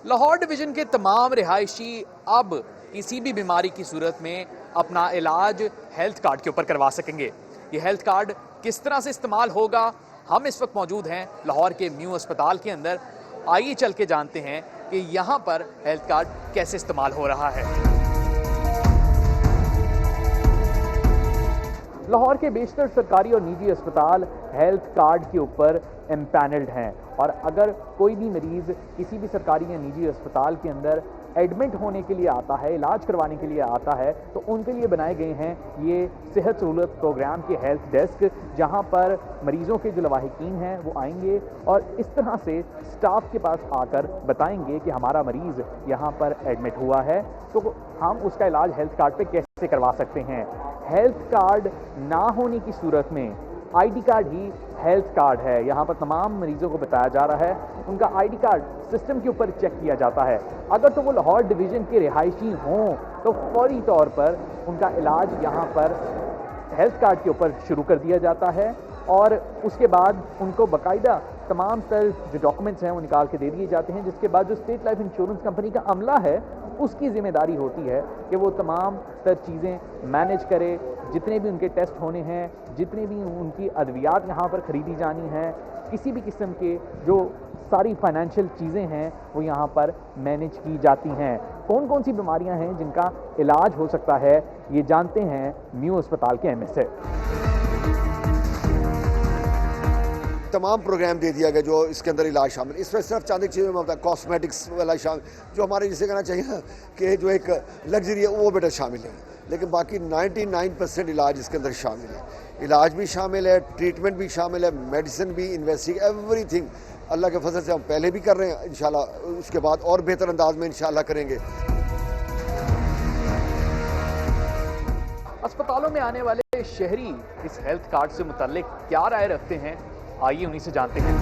Lahore division के तमाम रिहायशी अब किसी भी बीमारी की सूरत में अपना इलाज हेल्थ कार्ड के ऊपर करवा सकेंगे। ये हेल्थ कार्ड किस तरह से इस्तेमाल होगा, हम इस वक्त मौजूद हैं लाहौर के म्यू अस्पताल के अंदर। आइए चल के जानते हैं कि यहाँ पर हेल्थ कार्ड कैसे इस्तेमाल हो रहा है। लाहौर के बेशतर सरकारी और निजी अस्पताल हेल्थ कार्ड के ऊपर एम्पैनल्ड हैं और अगर कोई भी मरीज किसी भी सरकारी या निजी अस्पताल के अंदर एडमिट होने के लिए आता है, इलाज करवाने के लिए आता है, तो उनके लिए बनाए गए हैं ये सेहत सहूलत प्रोग्राम के हेल्थ डेस्क, जहां पर मरीजों के जो लवाहिकीन हैं वो आएंगे और इस तरह से स्टाफ के पास आकर बताएंगे कि हमारा मरीज यहाँ पर एडमिट हुआ है, तो हम उसका इलाज हेल्थ कार्ड पे कैसे करवा सकते हैं। हेल्थ कार्ड ना होने की सूरत में आईडी कार्ड ही हेल्थ कार्ड है। यहाँ पर तमाम मरीजों को बताया जा रहा है उनका आईडी कार्ड सिस्टम के ऊपर चेक किया जाता है। अगर तो वो लाहौर डिवीजन के रिहायशी हों तो फौरी तौर पर उनका इलाज यहाँ पर हेल्थ कार्ड के ऊपर शुरू कर दिया जाता है और उसके बाद उनको बाकायदा तमाम तर जो डॉक्यूमेंट्स हैं वो निकाल के दे दिए जाते हैं, जिसके बाद जो स्टेट लाइफ इंश्योरेंस कंपनी का अमला है उसकी जिम्मेदारी होती है कि वो तमाम तर चीज़ें मैनेज करे। जितने भी उनके टेस्ट होने हैं, जितनी भी उनकी अद्वियात यहाँ पर ख़रीदी जानी हैं, किसी भी किस्म के जो सारी फाइनेंशियल चीज़ें हैं वो यहाँ पर मैनेज की जाती हैं। कौन कौन सी बीमारियाँ हैं जिनका इलाज हो सकता है, ये जानते हैं म्यू अस्पताल के एमएस से। तमाम प्रोग्राम दे दिया गया जो इसके अंदर इलाज शामिल। इसमें सिर्फ चंद चीज़ों में होता है, कॉस्मेटिक्स वाला शामिल, जो हमारे जिसे कहना चाहिए ना कि जो एक लग्जरी है वो बेटा शामिल है, लेकिन बाकी 99% इलाज इसके अंदर शामिल है। इलाज भी शामिल है, ट्रीटमेंट भी शामिल है, मेडिसिन भी, इन्वेस्टिगेशन, एवरीथिंग अल्लाह के फजल से हम पहले भी कर रहे हैं, इंशाल्लाह उसके बाद और बेहतर अंदाज में इंशाल्लाह करेंगे। अस्पतालों में आने वाले शहरी इस हेल्थ कार्ड से मुताल्लिक क्या राय रखते हैं, आइए उन्हीं से जानते हैं।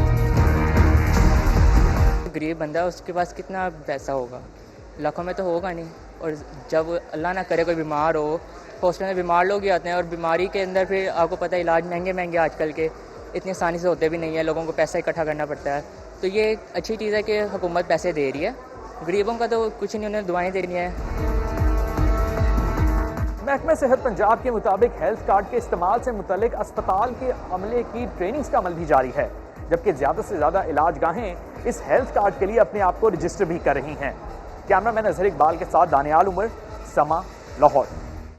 गरीब बंदा है, उसके पास कितना पैसा होगा, लाखों में तो होगा नहीं। और जब अल्लाह ना करे कोई बीमार हो, हॉस्पिटल में बीमार लोग ही आते हैं और बीमारी के अंदर फिर आपको पता है इलाज महंगे आजकल के इतनी आसानी से होते भी नहीं है, लोगों को पैसा इकट्ठा करना पड़ता है। तो ये एक अच्छी चीज़ है कि हुकूमत पैसे दे रही है, गरीबों का तो कुछ नहीं, उन्हें दुआएं देनी है। महकमा सेहत पंजाब के मुताबिक हेल्थ कार्ड के इस्तेमाल से मुतल्लिक अस्पताल के अमले की ट्रेनिंग्स का अमल भी जारी है, जबकि ज़्यादा से ज़्यादा इलाज गाहें इस हेल्थ कार्ड के लिए अपने आप को रजिस्टर भी कर रही हैं। कैमरामैन अजहर इकबाल के साथ दानियाल उमर, समा, लाहौर।